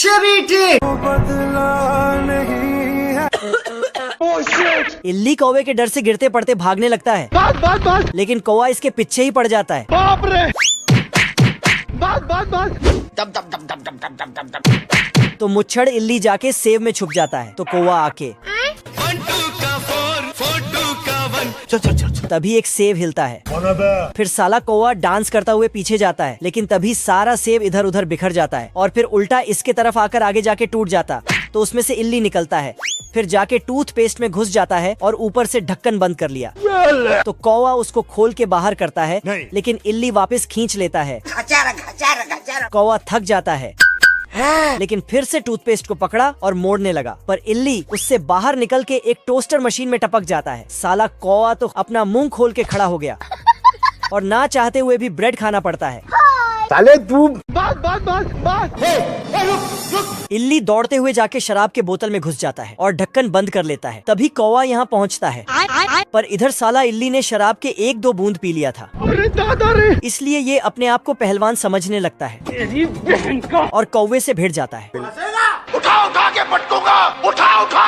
अच्छे भी ठीक। इल्ली कौवे के डर से गिरते पड़ते भागने लगता है। बस लेकिन कौवा इसके पीछे ही पड़ जाता है। बाप रे। बस तो मुच्छड़ इल्ली जाके सेव में छुप जाता है। तो कौवा आके तभी एक सेव हिलता है। फिर साला कौवा डांस करता हुए पीछे जाता है, लेकिन तभी सारा सेव इधर उधर बिखर जाता है और फिर उल्टा इसके तरफ आकर आगे जाके टूट जाता। तो उसमें से इल्ली निकलता है, फिर जाके टूथपेस्ट में घुस जाता है और ऊपर से ढक्कन बंद कर लिया। तो कौवा उसको खोल के बाहर करता है, लेकिन इल्ली वापस खींच लेता है। कौवा थक जाता है, लेकिन फिर से टूथपेस्ट को पकड़ा और मोड़ने लगा, पर इल्ली उससे बाहर निकल के एक टोस्टर मशीन में टपक जाता है। साला कौवा तो अपना मुंह खोल के खड़ा हो गया और ना चाहते हुए भी ब्रेड खाना पड़ता है। साले तू बस। इल्ली दौड़ते हुए जाके शराब के बोतल में घुस जाता है और ढक्कन बंद कर लेता है। तभी कौवा यहाँ पहुँचता है, पर इधर साला इल्ली ने शराब के 1-2 बूंद पी लिया था। अरे दादा रे। इसलिए ये अपने आप को पहलवान समझने लगता है और कौवे से भिड़ जाता है। उठा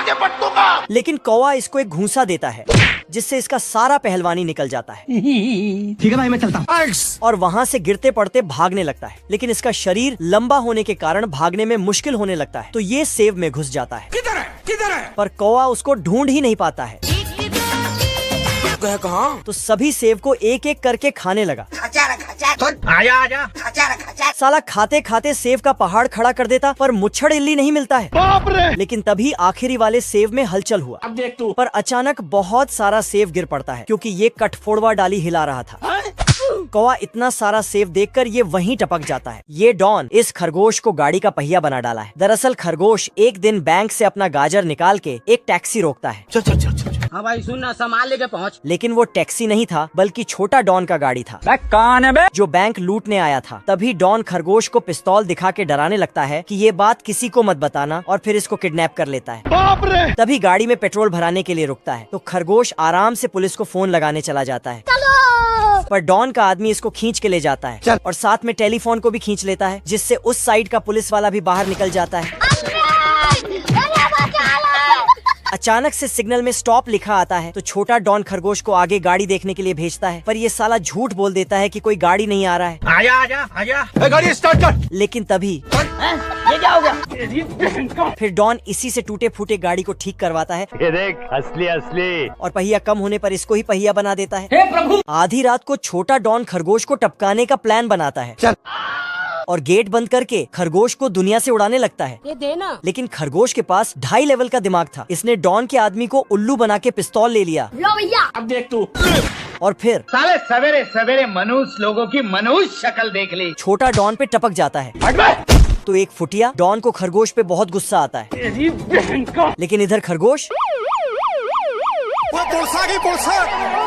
के पटकूंगा। लेकिन कौवा इसको एक घूंसा देता है, जिससे इसका सारा पहलवानी निकल जाता है। ठीक है भाई, मैं चलता हूँ। और वहाँ से गिरते पड़ते भागने लगता है, लेकिन इसका शरीर लंबा होने के कारण भागने में मुश्किल होने लगता है। तो ये सेव में घुस जाता है। किधर है? पर कौवा उसको ढूंढ ही नहीं पाता है। कहाँ? तो सभी सेव को एक एक करके खाने लगा। आजा। साला खाते खाते सेव का पहाड़ खड़ा कर देता, पर मुच्छड़ इल्ली नहीं मिलता है। बाप रे। लेकिन तभी आखिरी वाले सेव में हलचल हुआ। अब देख तू। पर अचानक बहुत सारा सेव गिर पड़ता है, क्योंकि ये कठफोड़वा डाली हिला रहा था। कौवा इतना सारा सेव देखकर ये वहीं टपक जाता है। ये डॉन इस खरगोश को गाड़ी का पहिया बना डाला है। दरअसल खरगोश एक दिन बैंक से अपना गाजर निकाल के एक टैक्सी रोकता है। चल। हाँ भाई सुन ना, सामान लेके पहुँच। लेकिन वो टैक्सी नहीं था, बल्कि छोटा डॉन का गाड़ी था, कौन है बे? जो बैंक लूटने आया था। तभी डॉन खरगोश को पिस्तौल दिखा के डराने लगता है कि ये बात किसी को मत बताना, और फिर इसको किडनैप कर लेता है। बाप रे। तभी गाड़ी में पेट्रोल भराने के लिए रुकता है। तो खरगोश आराम से पुलिस को फोन लगाने चला जाता है, पर डॉन का आदमी इसको खींच के ले जाता है और साथ में टेलीफोन को भी खींच लेता है, जिससे उस साइड का पुलिस वाला भी बाहर निकल जाता है। अचानक से सिग्नल में स्टॉप लिखा आता है। तो छोटा डॉन खरगोश को आगे गाड़ी देखने के लिए भेजता है, पर ये साला झूठ बोल देता है कि कोई गाड़ी नहीं आ रहा है। आजा। गाड़ी स्टार्ट कर। लेकिन तभी ये क्या हो गया? फिर डॉन इसी से टूटे फूटे गाड़ी को ठीक करवाता है। ये देख, असली। और पहिया कम होने पर इसको ही पहिया बना देता है। हे प्रभु। आधी रात को छोटा डॉन खरगोश को टपकाने का प्लान बनाता है। चल। और गेट बंद करके खरगोश को दुनिया से उड़ाने लगता है। ये देना। लेकिन खरगोश के पास 2.5 लेवल का दिमाग था। इसने डॉन के आदमी को उल्लू बना के पिस्तौल ले लिया। लो भैया। अब देख तू। और फिर साले सवेरे मनुष्य लोगों की मनुष्य शक्ल देख ली। छोटा डॉन पे टपक जाता है। तो एक फुटिया डॉन को खरगोश पे बहुत गुस्सा आता है। लेकिन इधर खरगोश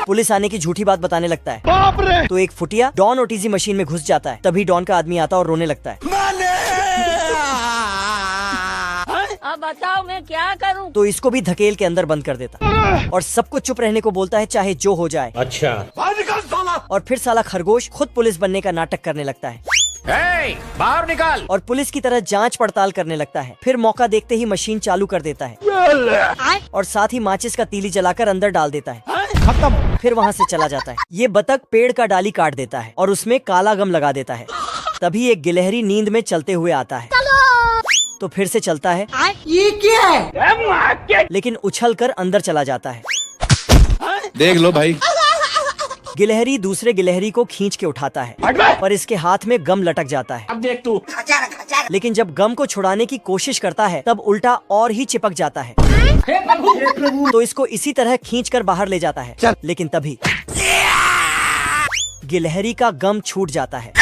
पुलिस आने की झूठी बात बताने लगता है। बाप रे। तो एक फुटिया डॉन ओटीजी मशीन में घुस जाता है। तभी डॉन का आदमी आता और रोने लगता है। अब बताओ मैं क्या करूं? तो इसको भी धकेल के अंदर बंद कर देता और सबको चुप रहने को बोलता है, चाहे जो हो जाए। अच्छा। बाहर निकल साला। और फिर साला खरगोश खुद पुलिस बनने का नाटक करने लगता है बाहर निकाल। और पुलिस की तरह जांच पड़ताल करने लगता है। फिर मौका देखते ही मशीन चालू कर देता है और साथ ही माचिस का तीली जलाकर अंदर डाल देता है। खत्म। फिर वहाँ से चला जाता है। ये बतख पेड़ का डाली काट देता है और उसमें काला गम लगा देता है। तभी एक गिलहरी नींद में चलते हुए आता है। तो फिर से चलता है। ये क्या है? लेकिन उछल कर अंदर चला जाता है। देख लो भाई। गिलहरी दूसरे गिलहरी को खींच के उठाता है, पर इसके हाथ में गम लटक जाता है। अब देख तू। लेकिन जब गम को छुड़ाने की कोशिश करता है, तब उल्टा और ही चिपक जाता है। हे प्रभु। तो इसको इसी तरह खींच कर बाहर ले जाता है। लेकिन तभी गिलहरी का गम छूट जाता है।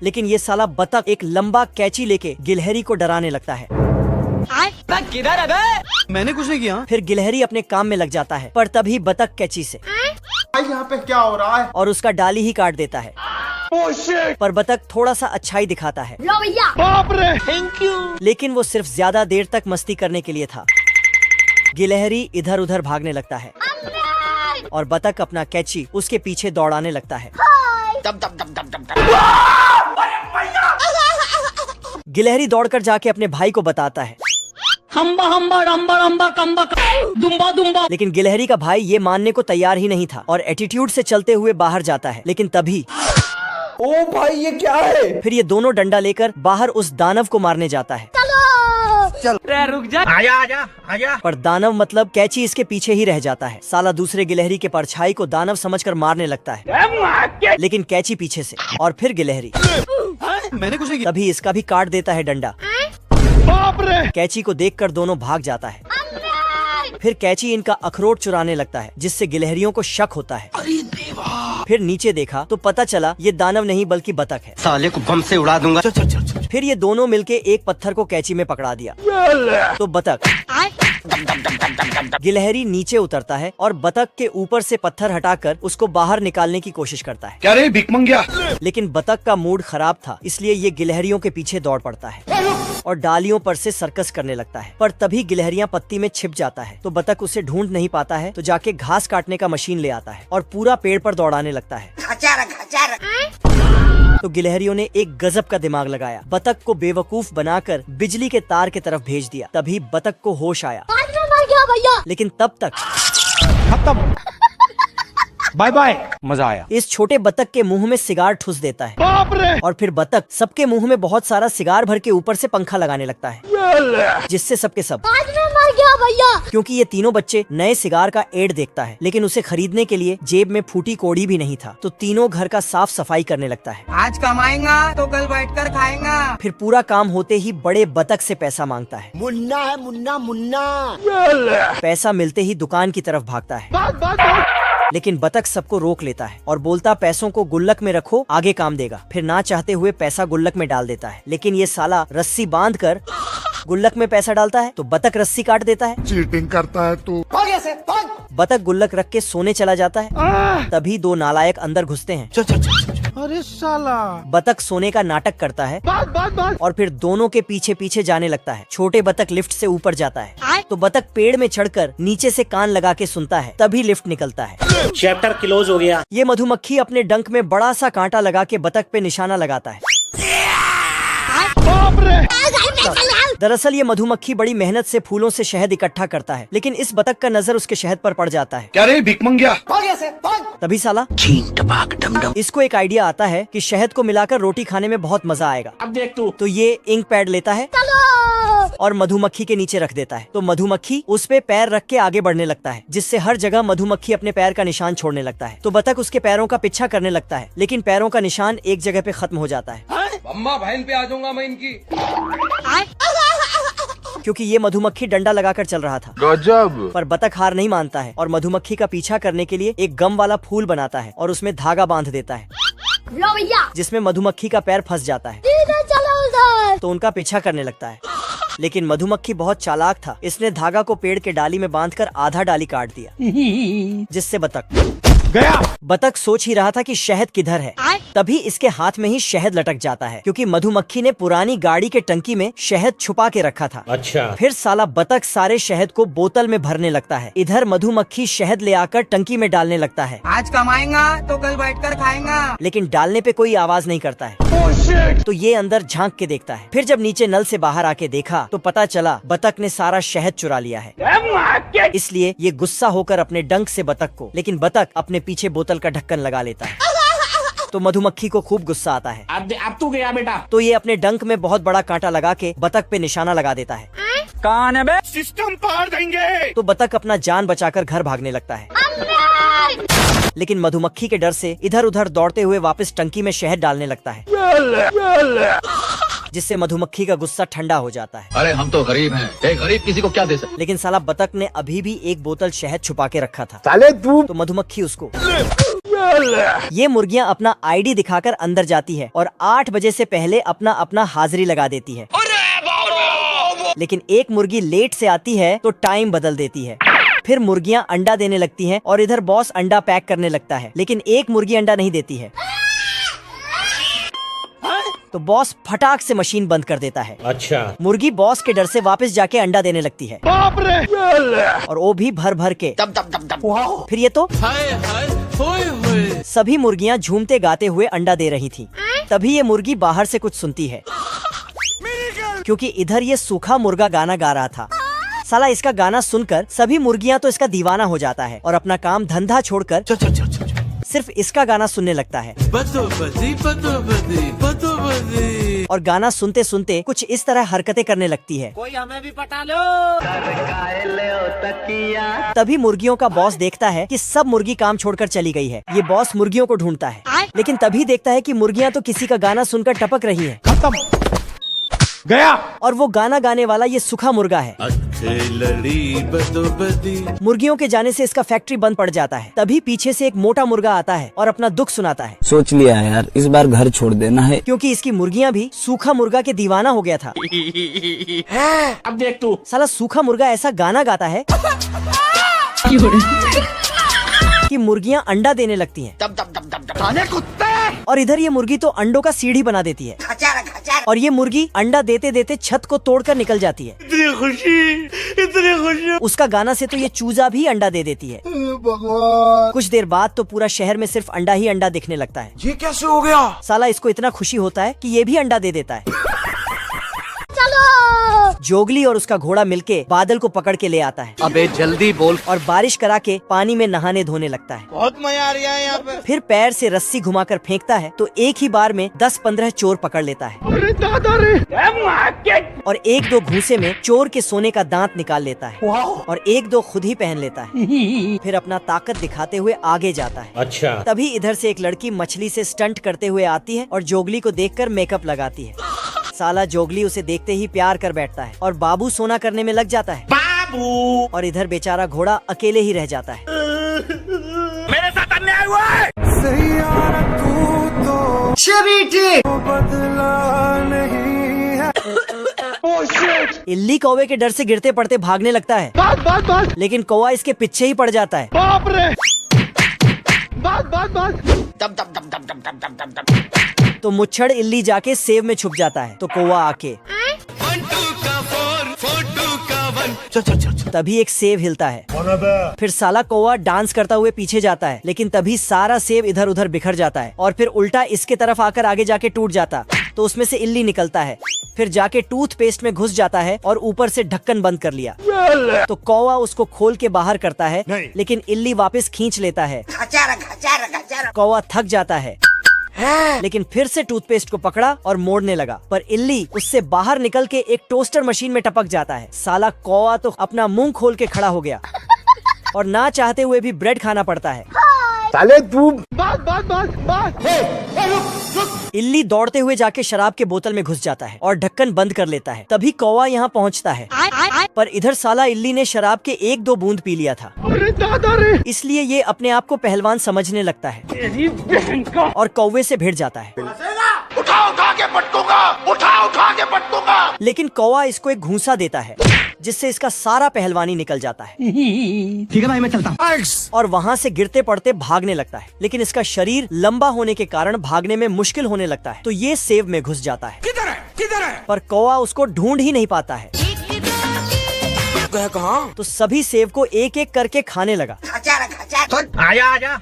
लेकिन ये साला बतख एक लंबा कैंची लेके गिलहरी को डराने लगता है। किधर है बे? मैंने कुछ नहीं किया। फिर गिलहरी अपने काम में लग जाता है, पर तभी बतख कैंची से यहाँ पे क्या हो रहा है? और उसका डाली ही काट देता है। Oh shit. पर बतख थोड़ा सा अच्छाई दिखाता है। लो भैया। बाप रे। Thank you. लेकिन वो सिर्फ ज्यादा देर तक मस्ती करने के लिए था। गिलहरी इधर उधर भागने लगता है और बतख अपना कैंची उसके पीछे दौड़ाने लगता है। गिलहरी दौड़कर जाके अपने भाई को बताता है। हम्बा हम्बा रम्बा रम्बा कम्बा दुम्बा दुम्बा। लेकिन गिलहरी का भाई ये मानने को तैयार ही नहीं था और एटीट्यूड से चलते हुए बाहर जाता है। लेकिन तभी ओ भाई ये क्या है? फिर ये दोनों डंडा लेकर बाहर उस दानव को मारने जाता है। रुक जा। आजा आजा आजा। पर दानव मतलब कैची इसके पीछे ही रह जाता है। साला दूसरे गिलहरी के परछाई को दानव समझकर मारने लगता है, लेकिन कैची पीछे से। और फिर गिलहरी मैंने कुछ नहीं किया। तभी इसका भी काट देता है डंडा। बाप रे। कैची को देखकर दोनों भाग जाता है। फिर कैची इनका अखरोट चुराने लगता है, जिससे गिलहरियों को शक होता है। फिर नीचे देखा तो पता चला ये दानव नहीं बल्कि बतख है। साले को बम से उड़ा दूंगा। फिर ये दोनों मिलके एक पत्थर को कैची में पकड़ा दिया तो बतख गिलहरी नीचे उतरता है और बतख के ऊपर से पत्थर हटाकर उसको बाहर निकालने की कोशिश करता है। क्या रे भिकमंगिया? लेकिन बतख का मूड खराब था, इसलिए ये गिलहरियों के पीछे दौड़ पड़ता है और डालियों पर से सर्कस करने लगता है। पर तभी गिलहरियां पत्ती में छिप जाता है तो बतख उसे ढूंढ नहीं पाता है, तो जाके घास काटने का मशीन ले आता है और पूरा पेड़ पर दौड़ाने लगता है। तो गिलहरियों ने एक गजब का दिमाग लगाया। बतख को बेवकूफ बनाकर बिजली के तार की तरफ भेज दिया। तभी बतख को होश आया, लेकिन तब तक खत्म। Bye bye. मजा आया। इस छोटे बतख के मुंह में सिगार ठुस देता है बाप रे। और फिर बतख सबके मुंह में बहुत सारा सिगार भर के ऊपर से पंखा लगाने लगता है, जिससे सबके सब क्योंकि ये तीनों बच्चे नए सिगार का एड देखता है, लेकिन उसे खरीदने के लिए जेब में फूटी कौड़ी भी नहीं था। तो तीनों घर का साफ सफाई करने लगता है। आज कमाएगा तो कल बैठकर खाएगा। फिर पूरा काम होते ही बड़े बतख से पैसा मांगता है। मुन्ना है मुन्ना मुन्ना। पैसा मिलते ही दुकान की तरफ भागता है, लेकिन बतख सबको रोक लेता है और बोलता पैसों को गुल्लक में रखो, आगे काम देगा। फिर ना चाहते हुए पैसा गुल्लक में डाल देता है, लेकिन ये साला रस्सी बांध कर गुल्लक में पैसा डालता है तो बतख रस्सी काट देता है। चीटिंग करता है तू। बतख गुल्लक रख के सोने चला जाता है। तभी दो नालायक अंदर घुसते हैं। अरे साला। बतख सोने का नाटक करता है और फिर दोनों के पीछे पीछे जाने लगता है। छोटे बतख लिफ्ट से ऊपर जाता है तो बतख पेड़ में चढ़कर नीचे से कान लगा के सुनता है। तभी लिफ्ट निकलता है। चैप्टर क्लोज हो गया। ये मधुमक्खी अपने डंक में बड़ा सा कांटा लगा के बतख पे निशाना लगाता है। बाप रे। दरअसल ये मधुमक्खी बड़ी मेहनत से फूलों से शहद इकट्ठा करता है, लेकिन इस बतख का नजर उसके शहद पर पड़ जाता है। क्या रे भिकमंगिया? तभी साला इसको एक आइडिया आता है कि शहद को मिलाकर रोटी खाने में बहुत मजा आएगा। अब देख तू। तो ये इंक पैड लेता है और मधुमक्खी के नीचे रख देता है। तो मधुमक्खी उस पे पैर रख के आगे बढ़ने लगता है, जिससे हर जगह मधुमक्खी अपने पैर का निशान छोड़ने लगता है। तो बतख उसके पैरों का पीछा करने लगता है, लेकिन पैरों का निशान एक जगह पे खत्म हो जाता है। अम्मा बहन पे आ जाऊंगा मैं इनकी। क्योंकि ये मधुमक्खी डंडा लगाकर चल रहा था। गजब। पर बतख हार नहीं मानता है और मधुमक्खी का पीछा करने के लिए एक गम वाला फूल बनाता है और उसमें धागा बांध देता है, जिसमें मधुमक्खी का पैर फंस जाता है। तो उनका पीछा करने लगता है, लेकिन मधुमक्खी बहुत चालाक था। इसने धागा को पेड़ के डाली में बांधकर आधा डाली काट दिया, जिससे बतख गया। बतख सोच ही रहा था कि शहद किधर है। तभी इसके हाथ में ही शहद लटक जाता है, क्योंकि मधुमक्खी ने पुरानी गाड़ी के टंकी में शहद छुपा के रखा था। अच्छा। फिर साला बतख सारे शहद को बोतल में भरने लगता है। इधर मधुमक्खी शहद ले आकर टंकी में डालने लगता है। आज कमाएगा तो कल बैठकर खाएगा। लेकिन डालने पे कोई आवाज नहीं करता है। तो ये अंदर झांक के देखता है। फिर जब नीचे नल से बाहर आके देखा तो पता चला बतख ने सारा शहद चुरा लिया है। इसलिए ये गुस्सा होकर अपने डंक से बतख को, लेकिन बतख अपने पीछे बोतल का ढक्कन लगा लेता है। तो मधुमक्खी को खूब गुस्सा आता है। अब तू गया बेटा। तो ये अपने डंक में बहुत बड़ा कांटा लगा के बतख पे निशाना लगा देता है। कौन है बे? सिस्टम पार देंगे। तो बतख अपना जान बचाकर घर भागने लगता है, लेकिन मधुमक्खी के डर से इधर उधर दौड़ते हुए वापस टंकी में शहद डालने लगता है, जिससे मधुमक्खी का गुस्सा ठंडा हो जाता है। अरे हम तो गरीब हैं, एक गरीब किसी को क्या दे सकते। लेकिन साला बतख ने अभी भी एक बोतल शहद छुपा के रखा था। साले तू। तो मधुमक्खी उसको ये मुर्गियां अपना आईडी दिखाकर अंदर जाती है और 8 बजे से पहले अपना अपना हाजिरी लगा देती है। लेकिन एक मुर्गी लेट से आती है तो टाइम बदल देती है। फिर मुर्गियां अंडा देने लगती हैं और इधर बॉस अंडा पैक करने लगता है, लेकिन एक मुर्गी अंडा नहीं देती है। तो बॉस फटाक से मशीन बंद कर देता है। अच्छा। मुर्गी बॉस के डर से वापस जाके अंडा देने लगती है। बाप रे। और वो भी भर भर के। फिर ये तो सभी मुर्गियां झूमते गाते हुए अंडा दे रही थी। तभी ये मुर्गी बाहर से कुछ सुनती है। क्योंकि इधर ये सूखा मुर्गा गाना गा रहा था। साला इसका गाना सुनकर सभी मुर्गियाँ तो इसका दीवाना हो जाता है और अपना काम धंधा छोड़कर सिर्फ इसका गाना सुनने लगता है। और गाना सुनते सुनते कुछ इस तरह हरकतें करने लगती है। कोई हमें भी पटा लो। तभी मुर्गियों का बॉस देखता है कि सब मुर्गी काम छोड़कर चली गई है। ये बॉस मुर्गियों को ढूंढता है, लेकिन तभी देखता है कि मुर्गियां तो किसी का गाना सुनकर टपक रही हैं। खत्म गया। और वो गाना गाने वाला ये सूखा मुर्गा है। मुर्गियों के जाने से इसका फैक्ट्री बंद पड़ जाता है। तभी पीछे से एक मोटा मुर्गा आता है और अपना दुख सुनाता है। सोच लिया यार, इस बार घर छोड़ देना है, क्योंकि इसकी मुर्गियां भी सूखा मुर्गा के दीवाना हो गया था। अब देख तू। साला सूखा मुर्गा ऐसा गाना गाता है कि मुर्गियां अंडा देने लगती हैं। और इधर ये मुर्गी तो अंडों का सीढ़ी बना देती है। और ये मुर्गी अंडा देते देते छत को तोड़कर निकल जाती है। इतनी खुशी। उसका गाना से तो ये चूजा भी अंडा दे देती है। कुछ देर बाद तो पूरा शहर में सिर्फ अंडा ही अंडा दिखने लगता है। ये कैसे हो गया? साला इसको इतना खुशी होता है कि ये भी अंडा दे देता है। जोगली और उसका घोड़ा मिलके बादल को पकड़ के ले आता है। अबे जल्दी बोल। और बारिश करा के पानी में नहाने धोने लगता है। बहुत मजा आ रहा है यहाँ पे। फिर पैर से रस्सी घुमाकर फेंकता है तो एक ही बार में 10-15 चोर पकड़ लेता है। अरे दादा रे। और 1-2 घूंसे में चोर के सोने का दांत निकाल लेता है। और 1-2 खुद ही पहन लेता है। फिर अपना ताकत दिखाते हुए आगे जाता है। अच्छा। तभी इधर से एक लड़की मछली से स्टंट करते हुए आती है और जोगली को देखकर मेकअप लगाती है। साला जोगली उसे देखते ही प्यार कर बैठता है और बाबू सोना करने में लग जाता है। बाबू। और इधर बेचारा घोड़ा अकेले ही रह जाता है। मेरे साथ अन्याय हुआ है। इल्ली कौवे के डर से गिरते पड़ते भागने लगता है। बस। लेकिन कौवा इसके पीछे ही पड़ जाता है। बाप रे। बस। तो मुच्छड़ इल्ली जाके सेव में छुप जाता है। तो कौवा आके तभी एक सेव हिलता है। फिर साला कौवा डांस करता हुए पीछे जाता है, लेकिन तभी सारा सेव इधर उधर बिखर जाता है और फिर उल्टा इसके तरफ आकर आगे जाके टूट जाता। तो उसमें से इल्ली निकलता है। फिर जाके टूथपेस्ट में घुस जाता है और ऊपर से ढक्कन बंद कर लिया। तो कौवा उसको खोल के बाहर करता है, लेकिन इल्ली वापस खींच लेता है। कौवा थक जाता है, लेकिन फिर से टूथपेस्ट को पकड़ा और मोड़ने लगा, पर इल्ली उससे बाहर निकल के एक टोस्टर मशीन में टपक जाता है। साला कौवा तो अपना मुंह खोल के खड़ा हो गया और ना चाहते हुए भी ब्रेड खाना पड़ता है। साले तू। इल्ली दौड़ते हुए जाके शराब के बोतल में घुस जाता है और ढक्कन बंद कर लेता है। तभी कौवा यहाँ पहुँचता है, पर इधर साला इल्ली ने शराब के 1-2 बूंद पी लिया था। अरे दादा रे। इसलिए ये अपने आप को पहलवान समझने लगता है और कौवे से भिड़ जाता है। उठा के पटकूंगा। लेकिन कौवा इसको एक घूंसा देता है, जिससे इसका सारा पहलवानी निकल जाता है। ठीक है भाई, मैं चलता हूँ। और वहाँ से गिरते पड़ते भागने लगता है, लेकिन इसका शरीर लंबा होने के कारण भागने में मुश्किल होने लगता है। तो ये सेव में घुस जाता है। किधर है? पर कौवा उसको ढूंढ ही नहीं पाता है। कहाँ? तो सभी सेव को एक एक करके खाने लगा। आजा।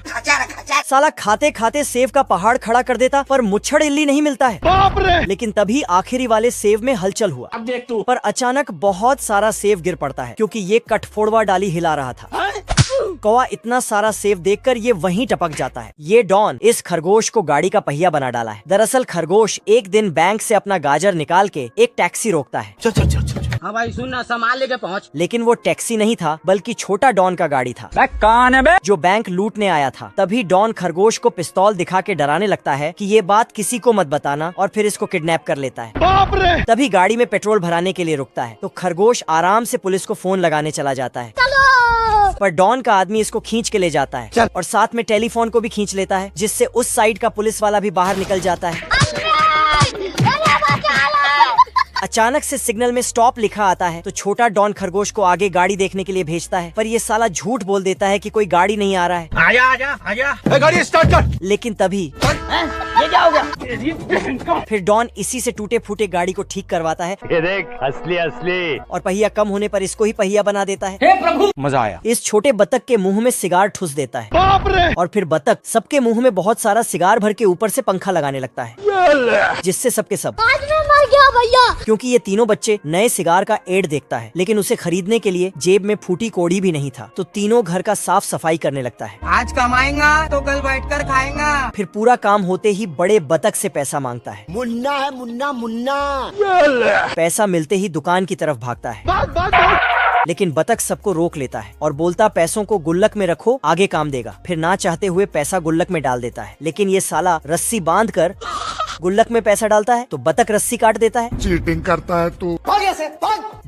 साला खाते खाते सेव का पहाड़ खड़ा कर देता, पर मुच्छड़ इल्ली नहीं मिलता है। बाप रे। लेकिन तभी आखिरी वाले सेव में हलचल हुआ। अब देख तू। पर अचानक बहुत सारा सेव गिर पड़ता है, क्योंकि ये कठफोड़वा डाली हिला रहा था। कौवा इतना सारा सेव देखकर ये वहीं टपक जाता है। ये डॉन इस खरगोश को गाड़ी का पहिया बना डाला है। दरअसल खरगोश एक दिन बैंक से अपना गाजर निकाल के एक टैक्सी रोकता है। चल। हाँ भाई सुन ना, सामान लेके पहुँच। लेकिन वो टैक्सी नहीं था, बल्कि छोटा डॉन का गाड़ी था, कौन है बे? जो बैंक लूटने आया था। तभी डॉन खरगोश को पिस्तौल दिखा के डराने लगता है कि ये बात किसी को मत बताना, और फिर इसको किडनैप कर लेता है। बाप रे। तभी गाड़ी में पेट्रोल भराने के लिए रुकता है। तो खरगोश आराम से पुलिस को फोन लगाने चला जाता है। पर डॉन का आदमी इसको खींच के ले जाता है और साथ में टेलीफोन को भी खींच लेता है, जिससे उस साइड का पुलिस वाला भी बाहर निकल जाता है। अचानक से सिग्नल में स्टॉप लिखा आता है। तो छोटा डॉन खरगोश को आगे गाड़ी देखने के लिए भेजता है, पर ये साला झूठ बोल देता है कि कोई गाड़ी नहीं आ रहा है। आजा। गाड़ी स्टार्ट कर। लेकिन तभी ये क्या हो गया? फिर डॉन इसी से टूटे फूटे गाड़ी को ठीक करवाता है। ये देख, असली। और पहिया कम होने पर इसको ही पहिया बना देता है। हे प्रभु, मजा आया। इस छोटे बतख के मुंह में सिगार ठुस देता है। बाप रे। और फिर बतख सबके मुंह में बहुत सारा सिगार भर के ऊपर से पंखा लगाने लगता है, जिससे सबके सब मर गया भैया। क्योंकि ये तीनों बच्चे नए सिगार का एड देखता है, लेकिन उसे खरीदने के लिए जेब में फूटी कोड़ी भी नहीं था। तो तीनों घर का साफ सफाई करने लगता है। आज कमाएगा तो कल बैठकर खाएगा। फिर पूरा काम होते ही बड़े बतख से पैसा मांगता है। मुन्ना है मुन्ना मुन्ना। पैसा मिलते ही दुकान की तरफ भागता है, लेकिन बतख सबको रोक लेता है और बोलता पैसों को गुल्लक में रखो, आगे काम देगा। फिर ना चाहते हुए पैसा गुल्लक में डाल देता है, लेकिन ये साला रस्सी बांध कर गुल्लक में पैसा डालता है तो बतख रस्सी काट देता है। चीटिंग करता है तू।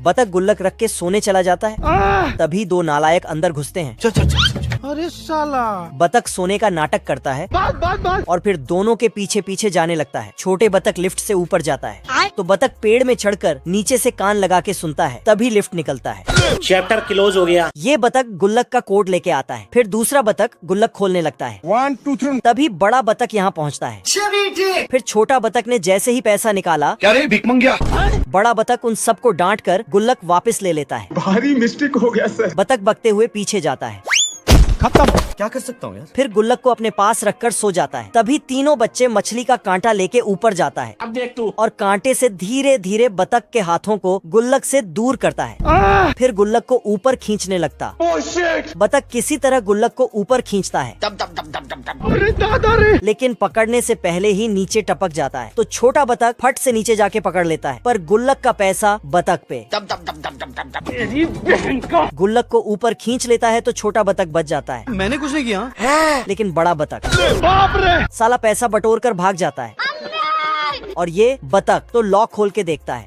बतख गुल्लक रख के सोने चला जाता है। तभी दो नालायक अंदर घुसते हैं। अरे साला। बतख सोने का नाटक करता है और फिर दोनों के पीछे पीछे जाने लगता है। छोटे बतख लिफ्ट से ऊपर जाता है तो बतख पेड़ में चढ़कर नीचे से कान लगा के सुनता है। तभी लिफ्ट निकलता है। चैप्टर क्लोज हो गया। ये बतख गुल्लक का कोड लेके आता है। फिर दूसरा बतख गुल्लक खोलने लगता है। 1 2 3। तभी बड़ा बतख यहाँ पहुँचता है। फिर छोटा बतख ने जैसे ही पैसा निकाला, क्या रे भिख मंगिया? बड़ा बतख उन सबको डांट कर गुल्लक वापस ले लेता है। भारी मिस्टेक हो गया सर। बतख बकते हुए पीछे जाता है। खत्म। क्या कर सकता हूँ यार? फिर गुल्लक को अपने पास रखकर सो जाता है। तभी तीनों बच्चे मछली का कांटा लेके ऊपर जाता है। अब देख तू। और कांटे से धीरे धीरे बतख के हाथों को गुल्लक से दूर करता है। फिर गुल्लक को ऊपर खींचने लगता। बतख किसी तरह गुल्लक को ऊपर खींचता है, अरे दादा रे। लेकिन पकड़ने से पहले ही नीचे टपक जाता है। तो छोटा बतख फट से नीचे जाके पकड़ लेता है, पर गुल्लक का पैसा बतख पे। गुल्लक को ऊपर खींच लेता है तो छोटा बतख बच जाता है, मैंने कुछ नहीं किया। लेकिन बड़ा बतख बाप रे। साला पैसा बटोर कर भाग जाता है। और ये बतख तो लॉक खोल के देखता है।